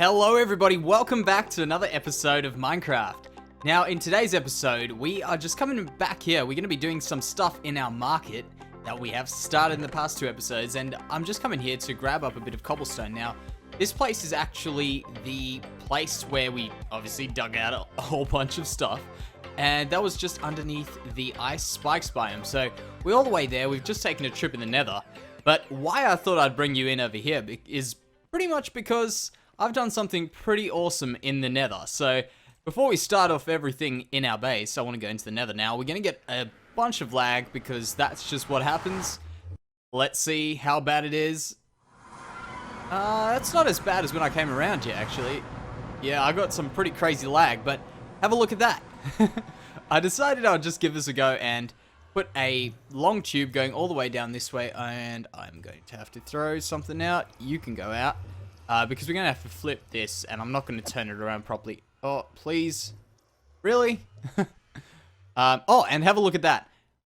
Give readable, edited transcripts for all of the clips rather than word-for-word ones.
Hello everybody, welcome back to another episode of Minecraft. Now in today's episode, we are just coming back here. We're going to be doing some stuff in our market that we have started in the past two episodes, and I'm just coming here to grab up a bit of cobblestone. Now, this place is actually the place where we obviously dug out a whole bunch of stuff, and that was just underneath the ice spikes biome. So we're all the way there. We've just taken a trip in the nether, but why I thought I'd bring you in over here is pretty much because I've done something pretty awesome in the nether. So before we start off everything in our base, I want to go into the nether now. We're going to get a bunch of lag because that's just what happens. Let's see how bad it is. It's not as bad as when I came around here, actually. Yeah, I got some pretty crazy lag, but have a look at that. I decided I'd just give this a go and put a long tube going all the way down this way, and I'm going to have to throw something out. You can go out. Because we're going to have to flip this, and I'm not going to turn it around properly. Oh, please. Really? Oh, and have a look at that.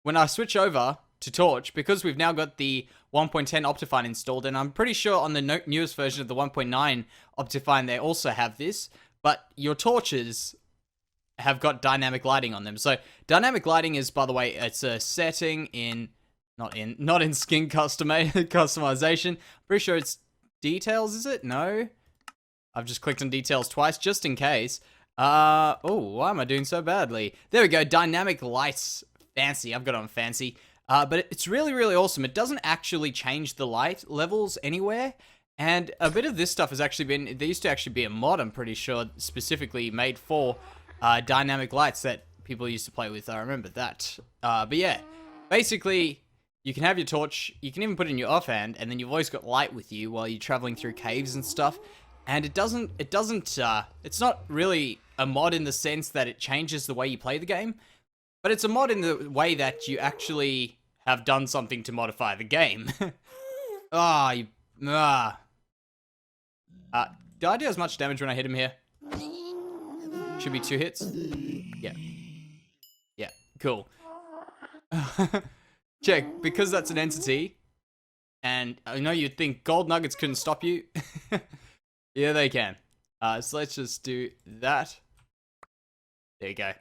When I switch over to Torch, because we've now got the 1.10 Optifine installed, and I'm pretty sure on the newest version of the 1.9 Optifine they also have this, but your torches have got dynamic lighting on them. So dynamic lighting is, by the way, it's a setting in, not in skin customization. I'm pretty sure it's details, is it? No. I've just clicked on details twice, just in case. Oh, why am I doing so badly? There we go, dynamic lights. Fancy, I've got it on fancy. But it's really, really awesome. It doesn't actually change the light levels anywhere. And a bit of this stuff has actually been, there used to actually be a mod, I'm pretty sure, specifically made for dynamic lights that people used to play with. I remember that. But yeah, basically, you can have your torch, you can even put it in your offhand, and then you've always got light with you while you're traveling through caves and stuff. And it's not really a mod in the sense that it changes the way you play the game, but it's a mod in the way that you actually have done something to modify the game. Did I do as much damage when I hit him here? Should be 2 hits. Yeah. Yeah, cool. Check, because that's an entity, and I know you'd think gold nuggets couldn't stop you. Yeah, they can. So let's just do that. There you go.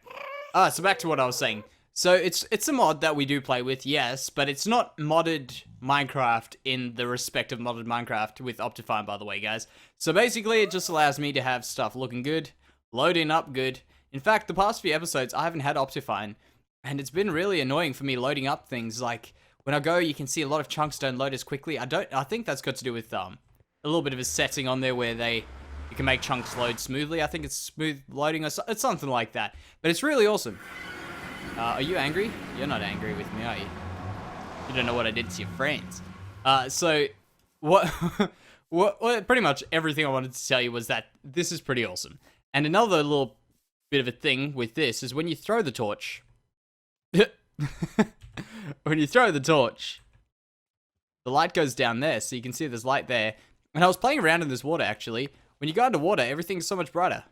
So back to what I was saying. So it's a mod that we do play with, yes, but it's not modded Minecraft in the respect of modded Minecraft with Optifine, by the way, guys. So basically, it just allows me to have stuff looking good, loading up good. In fact, the past few episodes, I haven't had Optifine, and it's been really annoying for me loading up things. Like, when I go, you can see a lot of chunks don't load as quickly. I think that's got to do with, a little bit of a setting on there where you can make chunks load smoothly. I think it's smooth loading or it's something like that. But it's really awesome. Are you angry? You're not angry with me, are you? You don't know what I did to your friends. So, pretty much everything I wanted to tell you was that this is pretty awesome. And another little bit of a thing with this is when you throw the torch, when you throw the torch, the light goes down there, so you can see there's light there. And I was playing around in this water, actually. When you go underwater, everything's so much brighter.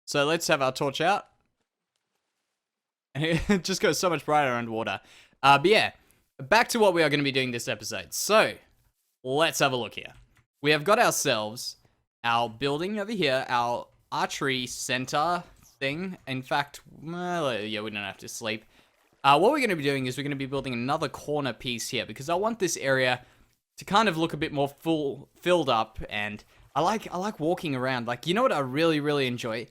So let's have our torch out. And it just goes so much brighter underwater. But yeah, back to what we are going to be doing this episode. So, let's have a look here. We have got ourselves our building over here, our archery center thing. In fact, well, yeah, we don't have to sleep. What we're going to be doing is we're going to be building another corner piece here because I want this area to kind of look a bit more filled up, and I like walking around. Like, you know what I really, really enjoy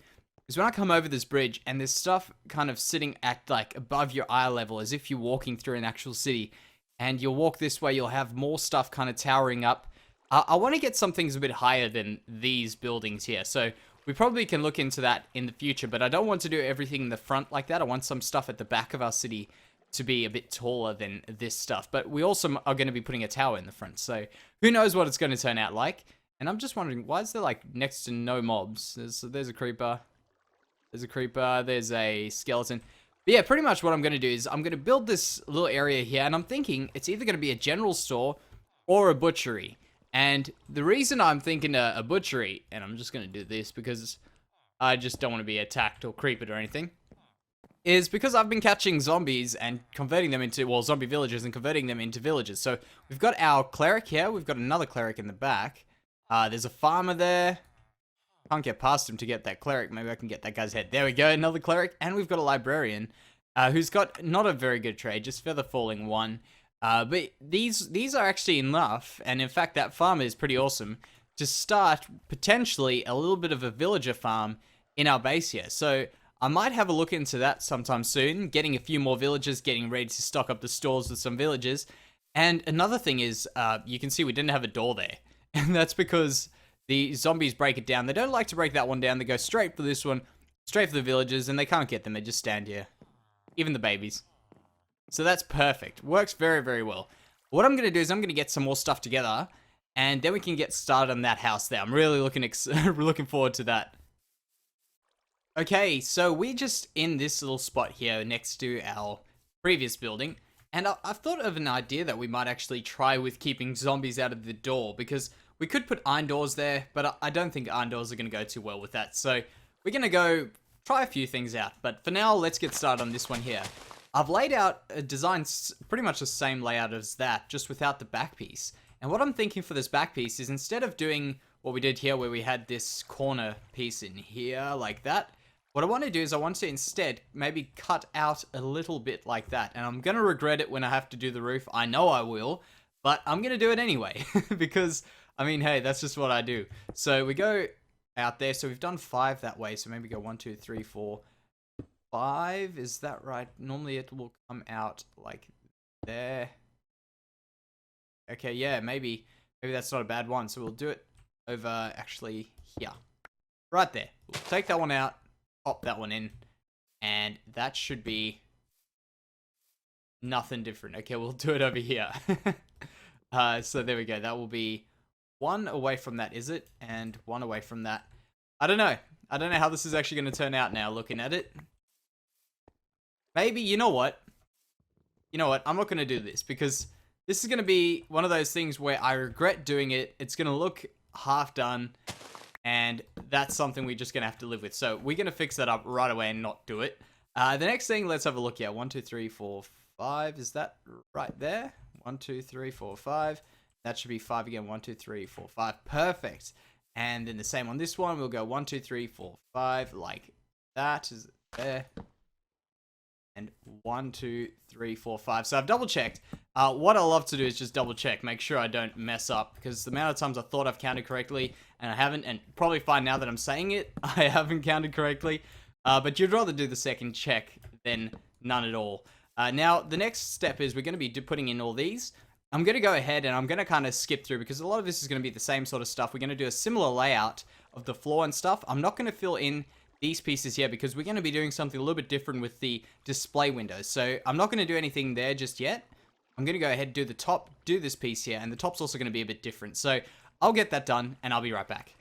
is when I come over this bridge and there's stuff kind of sitting at like above your eye level as if you're walking through an actual city, and you'll walk this way, you'll have more stuff kind of towering up. I want to get some things a bit higher than these buildings here, so we probably can look into that in the future, but I don't want to do everything in the front like that. I want some stuff at the back of our city to be a bit taller than this stuff. But we also are going to be putting a tower in the front, so who knows what it's going to turn out like. And I'm just wondering, why is there like next to no mobs? There's a creeper. There's a creeper. There's a skeleton. But yeah, pretty much what I'm going to do is I'm going to build this little area here, and I'm thinking it's either going to be a general store or a butchery. And the reason I'm thinking a butchery, and I'm just going to do this because I just don't want to be attacked or creeped or anything, is because I've been catching zombies and converting them into, well, zombie villagers and converting them into villagers. So we've got our cleric here. We've got another cleric in the back. There's a farmer there. can't get past him to get that cleric. Maybe I can get that guy's head. There we go, another cleric. And we've got a librarian who's got not a very good trade, just feather falling 1. But these are actually enough, and in fact that farm is pretty awesome, to start potentially a little bit of a villager farm in our base here. So I might have a look into that sometime soon, getting a few more villagers, getting ready to stock up the stores with some villagers. And another thing is, you can see we didn't have a door there, and that's because the zombies break it down. They don't like to break that one down. They go straight for this one, straight for the villagers, and they can't get them. They just stand here. Even the babies. So that's perfect. Works very, very well. What I'm going to do is I'm going to get some more stuff together, and then we can get started on that house there. I'm really looking forward to that. Okay, so we're just in this little spot here next to our previous building, and I've thought of an idea that we might actually try with keeping zombies out of the door, because we could put iron doors there, but I don't think iron doors are going to go too well with that. So we're going to go try a few things out, but for now, let's get started on this one here. I've laid out a design pretty much the same layout as that, just without the back piece. And what I'm thinking for this back piece is, instead of doing what we did here where we had this corner piece in here like that, what I want to do is I want to instead maybe cut out a little bit like that. And I'm going to regret it when I have to do the roof. I know I will, but I'm going to do it anyway because, I mean, hey, that's just what I do. So we go out there. So we've done 5 that way. So maybe go 1, 2, 3, 4, 5. Is that right? Normally it will come out like there. Okay, yeah, maybe that's not a bad one. So we'll do it over actually here. Right there. We'll take that one out, pop that one in, and that should be nothing different. Okay, we'll do it over here. So there we go. That will be 1 away from that, is it? And 1 away from that. I don't know. I don't know how this is actually going to turn out now, looking at it. Maybe, you know what? I'm not going to do this, because this is going to be one of those things where I regret doing it. It's going to look half done, and that's something we're just going to have to live with. So we're going to fix that up right away and not do it. The next thing, let's have a look here. 1, 2, 3, 4, 5. Is that right there? 1, 2, 3, 4, 5. That should be 5 again. 1, 2, 3, 4, 5. Perfect. And then the same on this one. We'll go 1, 2, 3, 4, 5 like that. Is it there? And 1, 2, 3, 4, 5. So I've double checked. What I love to do is just double check, make sure I don't mess up, because the amount of times I thought I've counted correctly and I haven't, and probably find now that I'm saying it, I haven't counted correctly. But you'd rather do the second check than none at all. Now, the next step is we're going to be putting in all these. I'm going to go ahead and I'm going to kind of skip through, because a lot of this is going to be the same sort of stuff. We're going to do a similar layout of the floor and stuff. I'm not going to fill in these pieces here, because we're going to be doing something a little bit different with the display windows. So I'm not going to do anything there just yet. I'm going to go ahead and do the top, do this piece here, and the top's also going to be a bit different. So I'll get that done, and I'll be right back.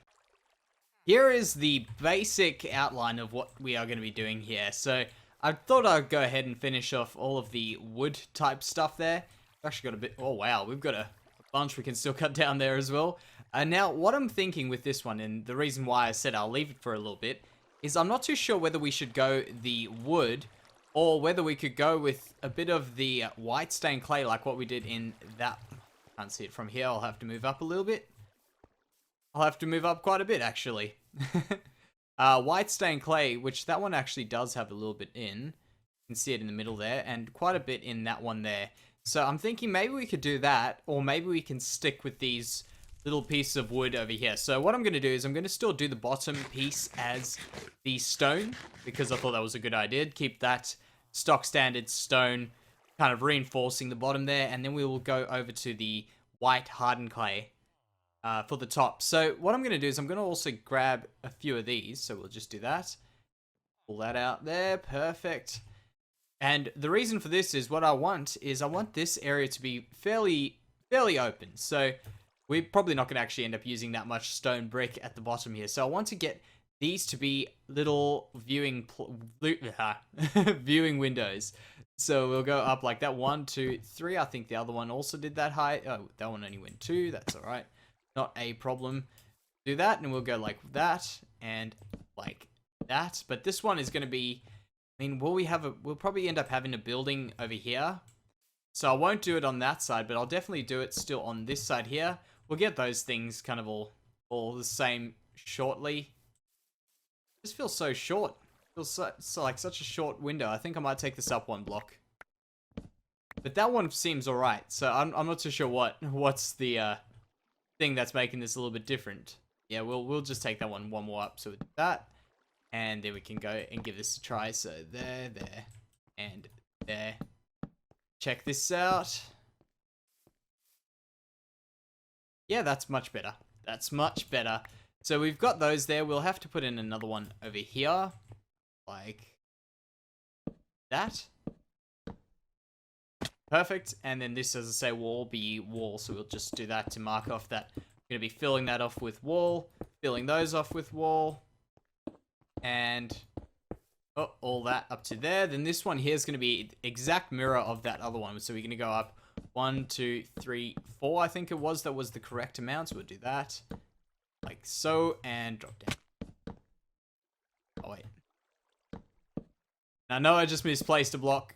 Here is the basic outline of what we are going to be doing here. So I thought I'd go ahead and finish off all of the wood type stuff there. I've actually got a bit, oh wow, we've got a bunch we can still cut down there as well. Now, what I'm thinking with this one, and the reason why I said I'll leave it for a little bit, is I'm not too sure whether we should go the wood or whether we could go with a bit of the white stained clay like what we did in that. I can't see it from here. I'll have to move up a little bit. I'll have to move up quite a bit, actually. White stained clay, which that one actually does have a little bit in. You can see it in the middle there, and quite a bit in that one there. So I'm thinking maybe we could do that, or maybe we can stick with these little piece of wood over here. So what I'm going to do is I'm going to still do the bottom piece as the stone, because I thought that was a good idea. Keep that stock standard stone, kind of reinforcing the bottom there, and then we will go over to the white hardened clay for the top. So what I'm going to do is I'm going to also grab a few of these. So we'll just do that. Pull that out there. Perfect. And the reason for this is what I want this area to be fairly open. So we're probably not going to actually end up using that much stone brick at the bottom here. So I want to get these to be little viewing windows. So we'll go up like that. 1, 2, 3. I think the other one also did that height. Oh, that one only went 2. That's all right. Not a problem. Do that, and we'll go like that and like that. But this one is going to be, I mean, we'll probably end up having a building over here. So I won't do it on that side, but I'll definitely do it still on this side here. We'll get those things kind of all the same shortly. This feels so short. Feels so like such a short window. I think I might take this up one block. But that one seems alright, so I'm not too sure what's the thing that's making this a little bit different. Yeah, we'll just take that one more up, so with that. And then we can go and give this a try. So there, and there. Check this out. Yeah, that's much better. That's much better. So we've got those there. We'll have to put in another one over here. Like that. Perfect. And then this, as I say, will all be wall. So we'll just do that to mark off that. We're going to be filling that off with wall. Filling those off with wall. And all that up to there. Then this one here is going to be exact mirror of that other one. So we're going to go up 1, 2, 3, 4, I think it was. That was the correct amount. So we'll do that. Like so. And drop down. Oh, wait. I know I just misplaced a block.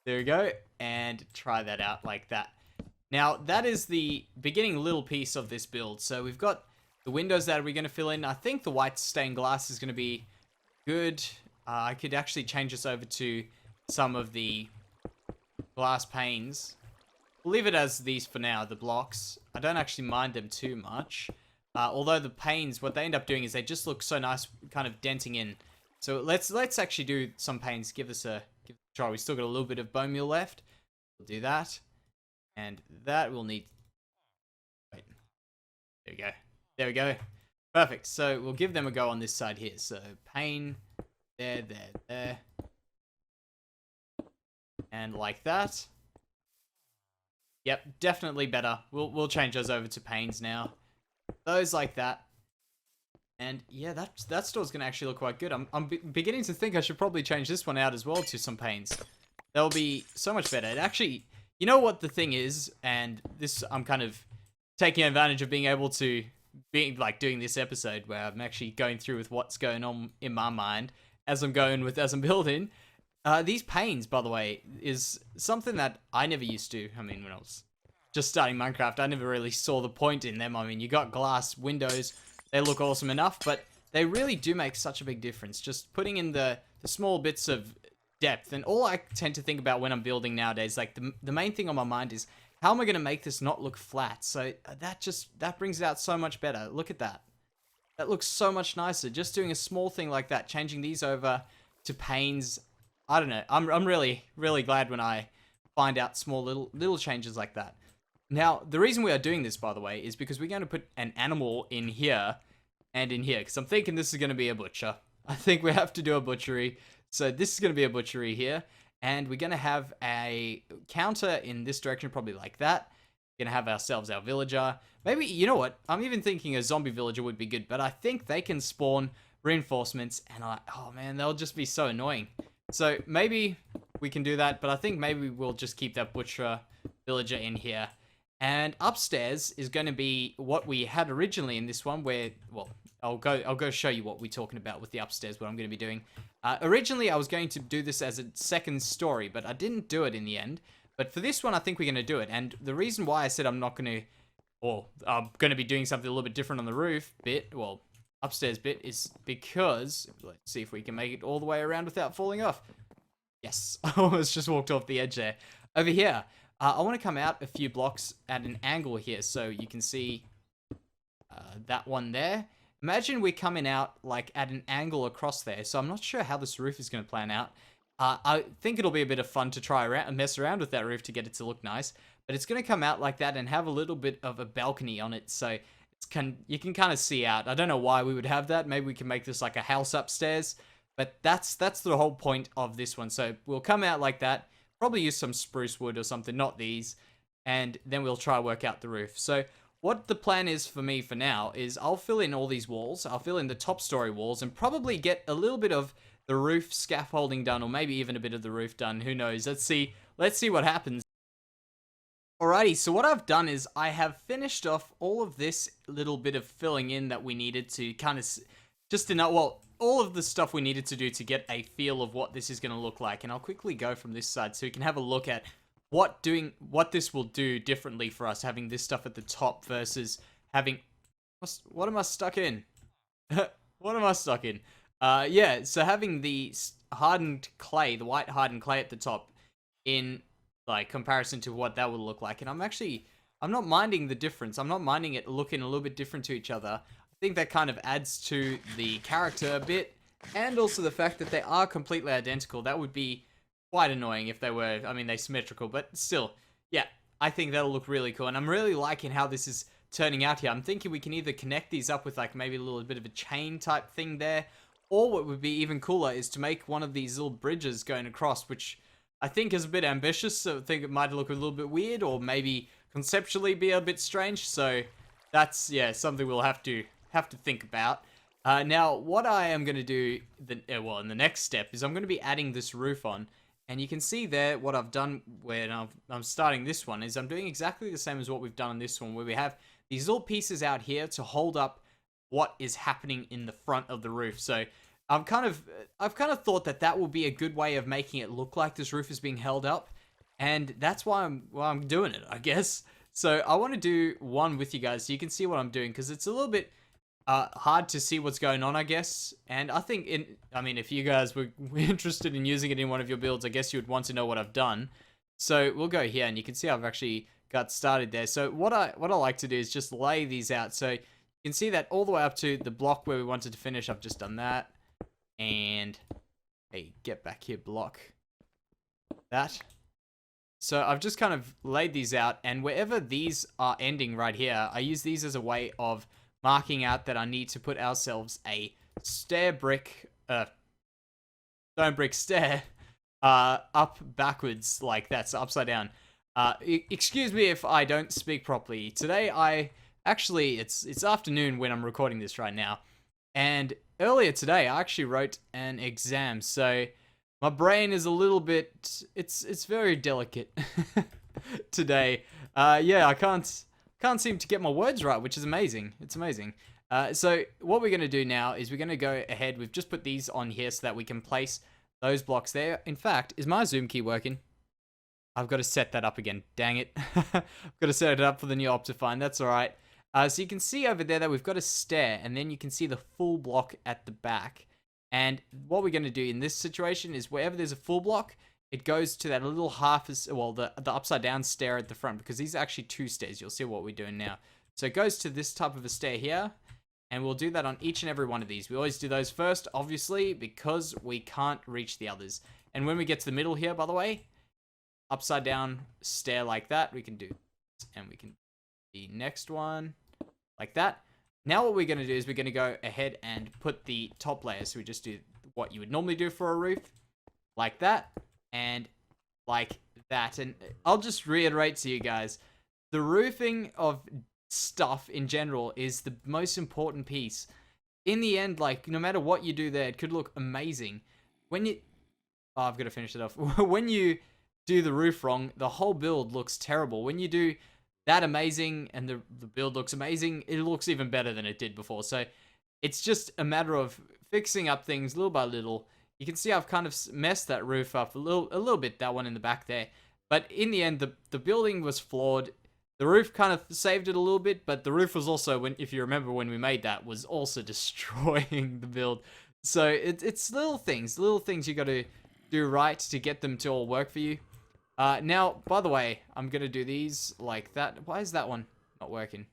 There we go. And try that out like that. Now, that is the beginning little piece of this build. So we've got the windows that we're going to fill in. I think the white stained glass is going to be good. I could actually change this over to some of the glass panes. We'll leave it as these for now, the blocks. I don't actually mind them too much. Although the panes, what they end up doing is they just look so nice, kind of denting in. So let's actually do some panes. Give this a try. We still got a little bit of bone meal left. We'll do that. And that we'll need... Wait. There we go. There we go. Perfect. So we'll give them a go on this side here. So pane. There. And like that. Yep, definitely better. We'll change those over to panes now. Those like that. And yeah, that store's gonna actually look quite good. I'm beginning to think I should probably change this one out as well to some panes. That'll be so much better. It actually, you know what the thing is, and this I'm kind of taking advantage of being able to doing this episode where I'm actually going through with what's going on in my mind as I'm building. These panes, by the way, is something that I never used to. I mean, when I was just starting Minecraft, I never really saw the point in them. I mean, you got glass windows. They look awesome enough, but they really do make such a big difference. Just putting in the small bits of depth. And all I tend to think about when I'm building nowadays, like the main thing on my mind is, how am I going to make this not look flat? So that brings it out so much better. Look at that. That looks so much nicer. Just doing a small thing like that, changing these over to panes. I don't know. I'm really, really glad when I find out small little changes like that. Now, the reason we are doing this, by the way, is because we're going to put an animal in here and in here. Because I'm thinking this is going to be a butcher. I think we have to do a butchery. So this is going to be a butchery here. And we're going to have a counter in this direction, probably like that. We're going to have ourselves our villager. Maybe, you know what? I'm even thinking a zombie villager would be good. But I think they can spawn reinforcements. And oh man, they'll just be so annoying. So maybe we can do that. But I think maybe we'll just keep that butcher villager in here. And upstairs is going to be what we had originally in this one where, well, I'll go show you what we're talking about with the upstairs, what I'm going to be doing. Originally, I was going to do this as a second story, but I didn't do it in the end. But for this one, I think we're going to do it. And the reason why I said I'm not going to, or I'm going to be doing something a little bit different on the roof bit, well, upstairs bit, is because, let's see if we can make it all the way around without falling off. Yes, I almost just walked off the edge there. Over here. I want to come out a few blocks at an angle here, so you can see that one there. Imagine we're coming out like at an angle across there, so I'm not sure how this roof is going to plan out. I think it'll be a bit of fun to try and mess around with that roof to get it to look nice, but it's going to come out like that and have a little bit of a balcony on it, so you can kind of see out. I don't know why we would have that. Maybe we can make this like a house upstairs, but that's the whole point of this one. So we'll come out like that. Probably use some spruce wood or something, not these. And then we'll try work out the roof. So what the plan is for me for now is I'll fill in all these walls. I'll fill in the top story walls and probably get a little bit of the roof scaffolding done, or maybe even a bit of the roof done. Who knows? Let's see what happens. Alrighty, so what I've done is I have finished off all of this little bit of filling in that we needed to kind of just to know, well, all of the stuff we needed to do to get a feel of what this is going to look like. And I'll quickly go from this side so you can have a look at what this will do differently for us, having this stuff at the top versus having... What am I stuck in? What am I stuck in? Yeah, so having the hardened clay, the white hardened clay at the top in like comparison to what that would look like. And I'm not minding the difference. I'm not minding it looking a little bit different to each other. I think that kind of adds to the character a bit. And also the fact that they are completely identical. That would be quite annoying if they were, I mean, they're symmetrical, but still, yeah, I think that'll look really cool. And I'm really liking how this is turning out here. I'm thinking we can either connect these up with like maybe a little bit of a chain type thing there, or what would be even cooler is to make one of these little bridges going across, which I think is a bit ambitious. So I think it might look a little bit weird, or maybe conceptually be a bit strange. So that's, yeah, something we'll have to think about. Now, what I am going to do, well, in the next step, is I'm going to be adding this roof on. And you can see there what I've done when I'm starting this one is I'm doing exactly the same as what we've done on this one, where we have these little pieces out here to hold up what is happening in the front of the roof. So I've kind of thought that will be a good way of making it look like this roof is being held up. And that's why I'm doing it, I guess. So I want to do one with you guys so you can see what I'm doing, because it's a little bit hard to see what's going on, I guess. And I think, I mean, if you guys were interested in using it in one of your builds, I guess you would want to know what I've done. So we'll go here, and you can see I've actually got started there. So what I like to do is just lay these out. So you can see that all the way up to the block where we wanted to finish. I've just done that. And, hey, get back here, block. That. So I've just kind of laid these out, and wherever these are ending right here, I use these as a way of marking out that I need to put ourselves a stone brick stair, up backwards like that, so upside down. Excuse me if I don't speak properly. Today it's afternoon when I'm recording this right now, and earlier today I actually wrote an exam, so my brain is a little bit, it's very delicate today. Yeah, I can't seem to get my words right, which is amazing. It's amazing. So what we're going to do now is we're going to go ahead. We've just put these on here so that we can place those blocks there. In fact, is my zoom key working? I've got to set that up again. Dang it. I've got to set it up for the new Optifine. That's all right. So you can see over there that we've got a stair, and then you can see the full block at the back. And what we're going to do in this situation is wherever there's a full block, it goes to that little the upside down stair at the front, because these are actually two stairs. You'll see what we're doing now. So it goes to this type of a stair here, and we'll do that on each and every one of these. We always do those first, obviously, because we can't reach the others. And when we get to the middle here, by the way, upside down stair like that, we can do this, and we can do the next one like that. Now what we're going to do is we're going to go ahead and put the top layer. So we just do what you would normally do for a roof, like that. And like that. And I'll just reiterate to you guys, the roofing of stuff in general is the most important piece. In the end, like, no matter what you do there, it could look amazing. When you... Oh, I've got to finish it off. When you do the roof wrong, the whole build looks terrible. When you do that amazing and the build looks amazing, it looks even better than it did before. So it's just a matter of fixing up things little by little. You can see I've kind of messed that roof up a little bit, that one in the back there. But in the end, the building was flawed. The roof kind of saved it a little bit, but the roof was also, if you remember when we made that, was also destroying the build. So it's little things you got to do right to get them to all work for you. Now, by the way, I'm going to do these like that. Why is that one not working?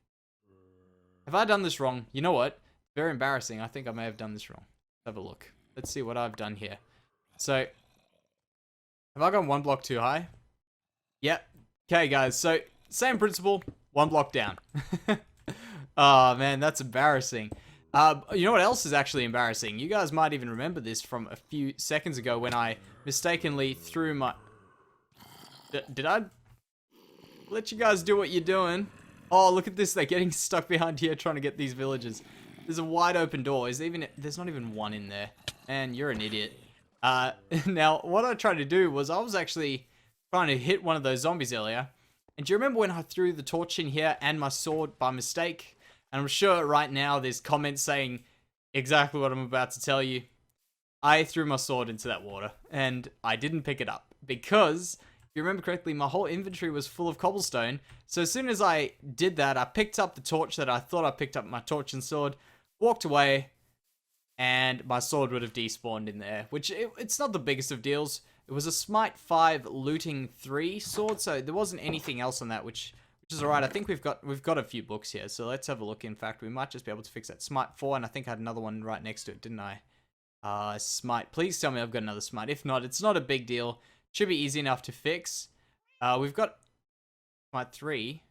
Have I done this wrong? You know what? Very embarrassing. I think I may have done this wrong. Let's have a look. Let's see what I've done here. So, have I gone one block too high? Yep. Okay, guys. So, same principle. One block down. Oh, man. That's embarrassing. You know what else is actually embarrassing? You guys might even remember this from a few seconds ago when I mistakenly threw my... Did I let you guys do what you're doing? Oh, look at this. They're getting stuck behind here trying to get these villagers. There's a wide open door. There's not even one in there. Man, you're an idiot. Now, what I tried to do was I was actually trying to hit one of those zombies earlier. And do you remember when I threw the torch in here and my sword by mistake? And I'm sure right now there's comments saying exactly what I'm about to tell you. I threw my sword into that water and I didn't pick it up because... If you remember correctly, my whole inventory was full of cobblestone. So as soon as I did that, I picked up the torch that I thought I picked up, my torch and sword, walked away, and my sword would have despawned in there, which it's not the biggest of deals. It was a Smite 5 looting 3 sword, so there wasn't anything else on that, which is alright. I think we've got a few books here, so let's have a look. In fact, we might just be able to fix that Smite 4, and I think I had another one right next to it, didn't I? Smite. Please tell me I've got another Smite. If not, it's not a big deal. Should be easy enough to fix. We've got Smite 3.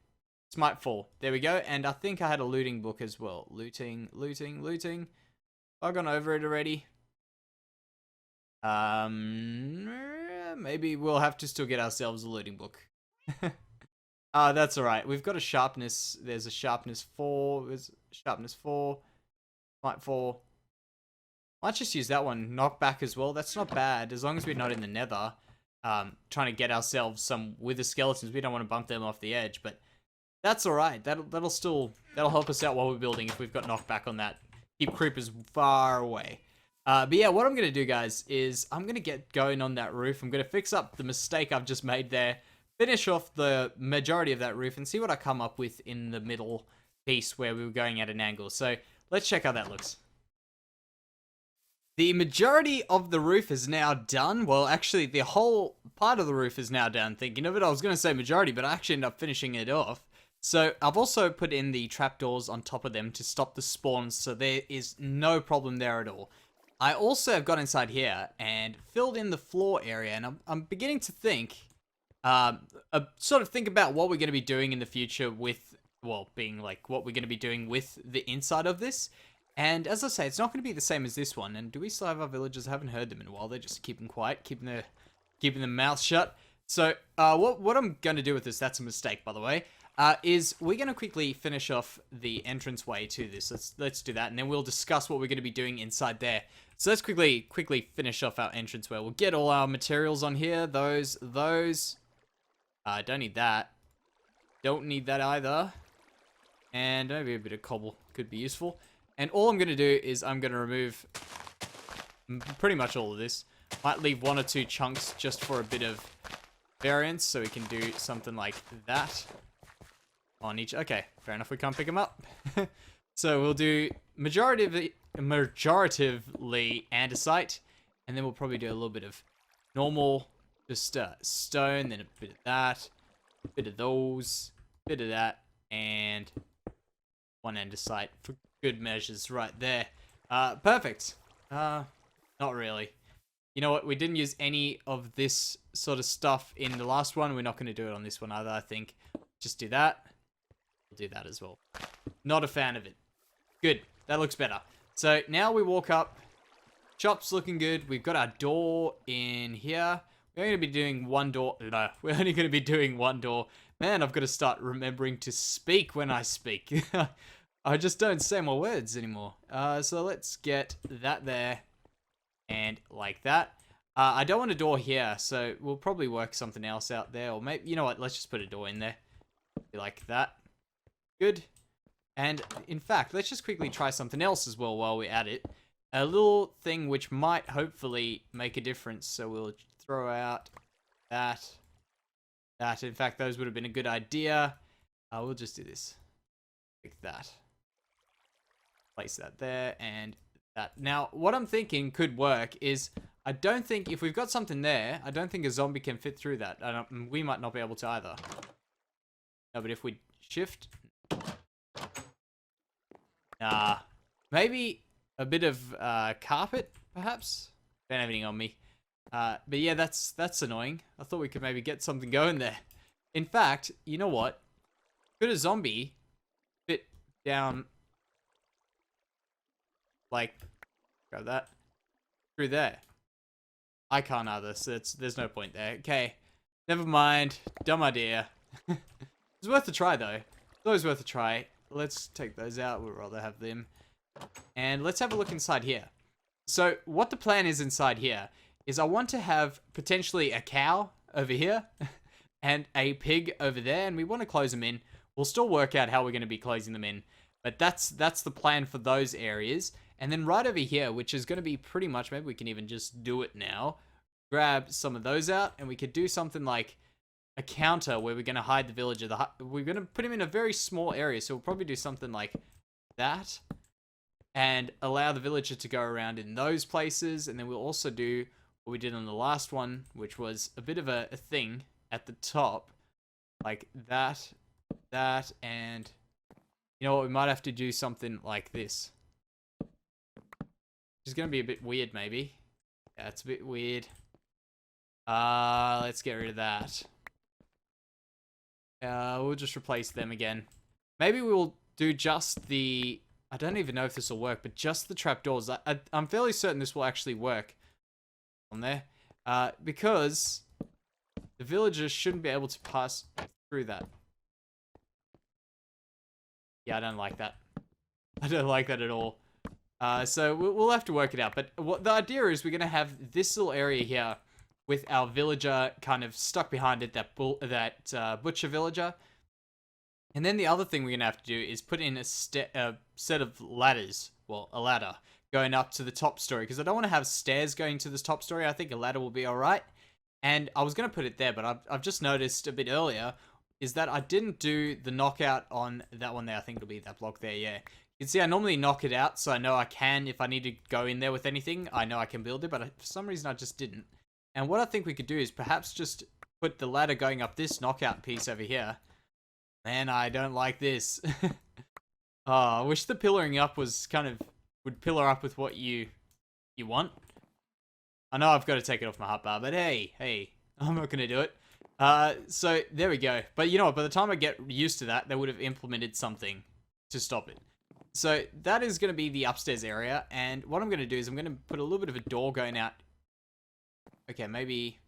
Smite 4. There we go. And I think I had a looting book as well. Looting. I've gone over it already. Maybe we'll have to still get ourselves a looting book. That's alright. We've got a sharpness. There's a sharpness 4. There's sharpness 4. Smite 4. Might just use that one. Knockback as well. That's not bad. As long as we're not in the nether. Trying to get ourselves some wither skeletons. We don't want to bump them off the edge, but that's alright. That'll help us out while we're building if we've got knockback on that. Keep creepers far away. But yeah, what I'm going to do, guys, is I'm going to get going on that roof. I'm going to fix up the mistake I've just made there. Finish off the majority of that roof and see what I come up with in the middle piece where we were going at an angle. So let's check how that looks. The majority of the roof is now done. Well, actually, the whole part of the roof is now done. Thinking of it, I was going to say majority, but I actually ended up finishing it off. So I've also put in the trapdoors on top of them to stop the spawns, so there is no problem there at all. I also have got inside here and filled in the floor area, and I'm beginning to think, sort of think about what we're going to be doing in the future with, well, being like what we're going to be doing with the inside of this. And as I say, it's not going to be the same as this one. And do we still have our villagers? I haven't heard them in a while. They're just keeping quiet, keeping their mouths shut. So what I'm going to do with this, that's a mistake, by the way, is we're going to quickly finish off the entranceway to this. Let's do that, and then we'll discuss what we're going to be doing inside there. So let's quickly finish off our entranceway. We'll get all our materials on here. Those. Don't need that. Don't need that either. And maybe a bit of cobble could be useful. And all I'm going to do is I'm going to remove pretty much all of this. Might leave 1 or 2 chunks just for a bit of variance, so we can do something like that on each. Okay, fair enough. We can't pick them up. So we'll do majoritively andesite, and then we'll probably do a little bit of normal, just stone, then a bit of that, a bit of those, a bit of that, and 1 andesite for good measures right there. Perfect. Not really. You know what? We didn't use any of this sort of stuff in the last one. We're not going to do it on this one either, I think. Just do that. We'll do that as well. Not a fan of it. Good. That looks better. So now we walk up. Shop's looking good. We've got our door in here. We're going to be doing 1 door. No, we're only going to be doing 1 door. Man, I've got to start remembering to speak when I speak. I just don't say my words anymore. So let's get that there. And like that. I don't want a door here, so we'll probably work something else out there. Or maybe, you know what, let's just put a door in there. Like that. Good. And in fact, let's just quickly try something else as well while we're at it. A little thing which might hopefully make a difference. So we'll throw out that. That. In fact, those would have been a good idea. We'll just do this. Like that. Place that there and that. Now, what I'm thinking could work is, I don't think, if we've got something there, I don't think a zombie can fit through that. We might not be able to either. No, but if we shift... maybe a bit of carpet, perhaps? Don't have anything on me. But yeah, that's annoying. I thought we could maybe get something going there. In fact, you know what? Could a zombie fit down... like, grab that through there? I can't either, so there's no point there. Okay, never mind. Dumb idea. It's worth a try, though. It's always worth a try. Let's take those out. We'd rather have them. And let's have a look inside here. So what the plan is inside here is I want to have potentially a cow over here and a pig over there, and we want to close them in. We'll still work out how we're going to be closing them in, but that's the plan for those areas. And then right over here, which is going to be pretty much, maybe we can even just do it now, grab some of those out, and we could do something like a counter where we're going to hide the villager. We're going to put him in a very small area, so we'll probably do something like that. and allow the villager to go around in those places. And then we'll also do what we did on the last one, which was a bit of a thing at the top, like that, and you know what, we might have to do something like this. It's gonna be a bit weird, maybe. Yeah, it's a bit weird. Let's get rid of that. We'll just replace them again. Maybe we'll do just the... I don't even know if this will work, but just the trapdoors. I'm fairly certain this will actually work on there. Because the villagers shouldn't be able to pass through that. Yeah, I don't like that. I don't like that at all. So we'll have to work it out. But what the idea is, we're going to have this little area here with our villager kind of stuck behind it, that butcher villager. And then the other thing we're going to have to do is put in a set of ladders. Well, a ladder going up to the top story. Because I don't want to have stairs going to this top story. I think a ladder will be alright. And I was going to put it there, but I've just noticed a bit earlier is that I didn't do the knockout on that one there. I think it'll be that block there, yeah. You can see I normally knock it out, so I know I can, if I need to go in there with anything, I know I can build it, but for some reason I just didn't. And what I think we could do is perhaps just put the ladder going up this knockout piece over here. Man, I don't like this. Oh, I wish the pillaring up was would pillar up with what you want. I know I've got to take it off my hotbar, but hey, I'm not going to do it. So there we go. But you know what, by the time I get used to that, they would have implemented something to stop it. So that is going to be the upstairs area. And what I'm going to do is I'm going to put a little bit of a door going out. Okay, maybe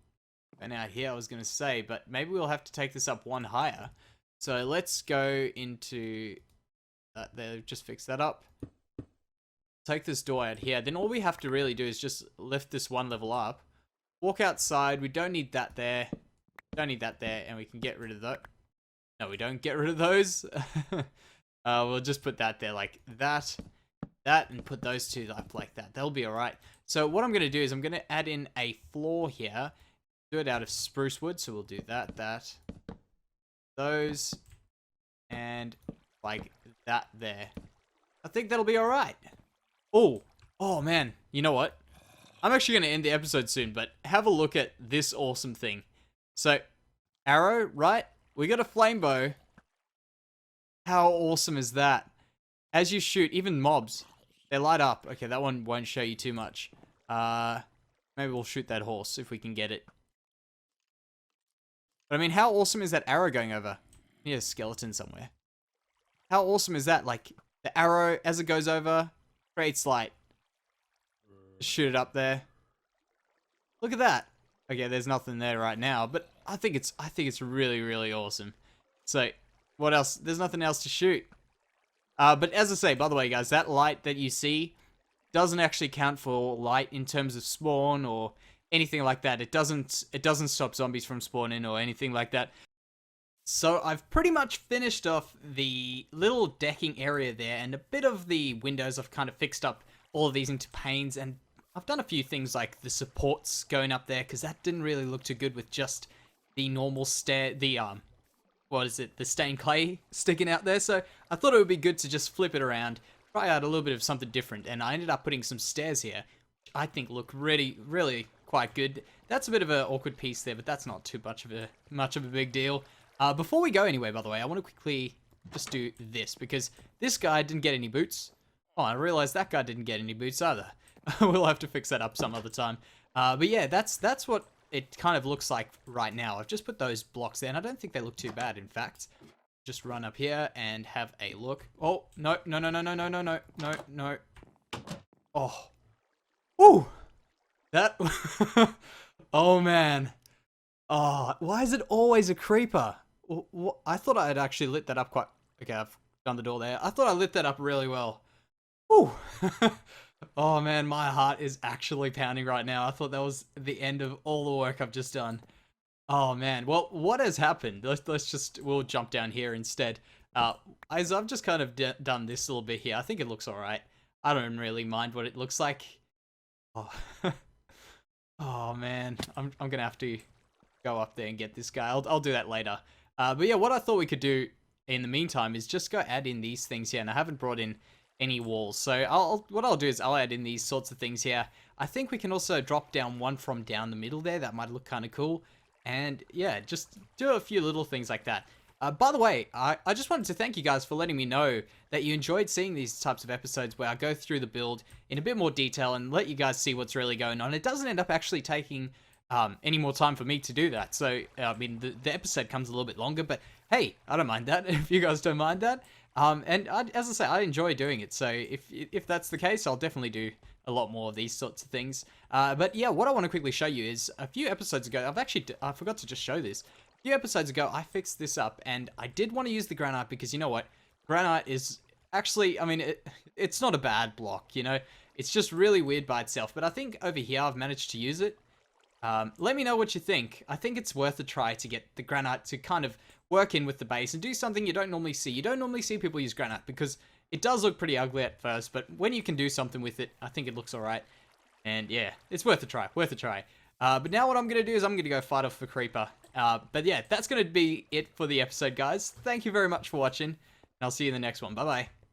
going out here I was going to say, but maybe we'll have to take this up one higher. So let's go into that there, just fix that up. Take this door out here. Then all we have to really do is just lift this one level up. Walk outside. We don't need that there. Don't need that there. And we can get rid of that. No, we don't get rid of those. We'll just put that there like that, and put those two up like that. They'll be alright. So what I'm going to do is I'm going to add in a floor here. Do it out of spruce wood. So we'll do that, those, and like that there. I think that'll be alright. Oh man, you know what? I'm actually going to end the episode soon, but have a look at this awesome thing. So, arrow, right? We got a flame bow. How awesome is that? As you shoot, even mobs, they light up. Okay, that one won't show you too much. Maybe we'll shoot that horse if we can get it. But I mean, how awesome is that arrow going over? I need a skeleton somewhere. How awesome is that? Like, the arrow, as it goes over, creates light. Shoot it up there. Look at that. Okay, there's nothing there right now, but I think it's really, really awesome. So, what else? There's nothing else to shoot. But as I say, by the way, guys, that light that you see doesn't actually count for light in terms of spawn or anything like that. It doesn't stop zombies from spawning or anything like that. So I've pretty much finished off the little decking area there, and a bit of the windows. I've kind of fixed up all of these into panes, and I've done a few things like the supports going up there, because that didn't really look too good with just the normal the stained clay sticking out there. So I thought it would be good to just flip it around, try out a little bit of something different, and I ended up putting some stairs here, which I think look really, really quite good. That's a bit of an awkward piece there, but that's not too much of a big deal. Before we go anywhere, by the way, I want to quickly just do this, because this guy didn't get any boots. Oh, I realized that guy didn't get any boots either. We'll have to fix that up some other time. But yeah, that's what it kind of looks like right now. I've just put those blocks there, and I don't think they look too bad, in fact. Just run up here and have a look. Oh, no. Oh. Ooh! That... Oh, man. Oh, why is it always a creeper? I thought I had actually lit that up quite... Okay, I've done the door there. I thought I lit that up really well. Ooh! Oh man, my heart is actually pounding right now. I thought that was the end of all the work I've just done. Oh man, well, what has happened? We'll jump down here instead. As I've just kind of done this little bit here, I think it looks alright. I don't really mind what it looks like. Oh, oh man, I'm gonna have to go up there and get this guy. I'll do that later. But yeah, what I thought we could do in the meantime is just go add in these things here, and I haven't brought in any walls. So what I'll do is I'll add in these sorts of things here. I think we can also drop down one from down the middle there. That might look kind of cool. And yeah, just do a few little things like that. By the way, I just wanted to thank you guys for letting me know that you enjoyed seeing these types of episodes where I go through the build in a bit more detail and let you guys see what's really going on. It doesn't end up actually taking any more time for me to do that. So, I mean, the episode comes a little bit longer, but hey, I don't mind that if you guys don't mind that. As I say, I enjoy doing it. So if that's the case, I'll definitely do a lot more of these sorts of things. But yeah, what I want to quickly show you is a few episodes ago, I forgot to just show this. A few episodes ago, I fixed this up, and I did want to use the granite because you know what? Granite is actually, I mean, it's not a bad block, you know? It's just really weird by itself, but I think over here I've managed to use it. Let me know what you think. I think it's worth a try to get the granite to kind of work in with the base and do something you don't normally see. You don't normally see people use granite because it does look pretty ugly at first, but when you can do something with it, I think it looks alright. And yeah, it's worth a try, worth a try. But now what I'm going to do is I'm going to go fight off the creeper. But yeah, that's going to be it for the episode, guys. Thank you very much for watching, and I'll see you in the next one. Bye-bye.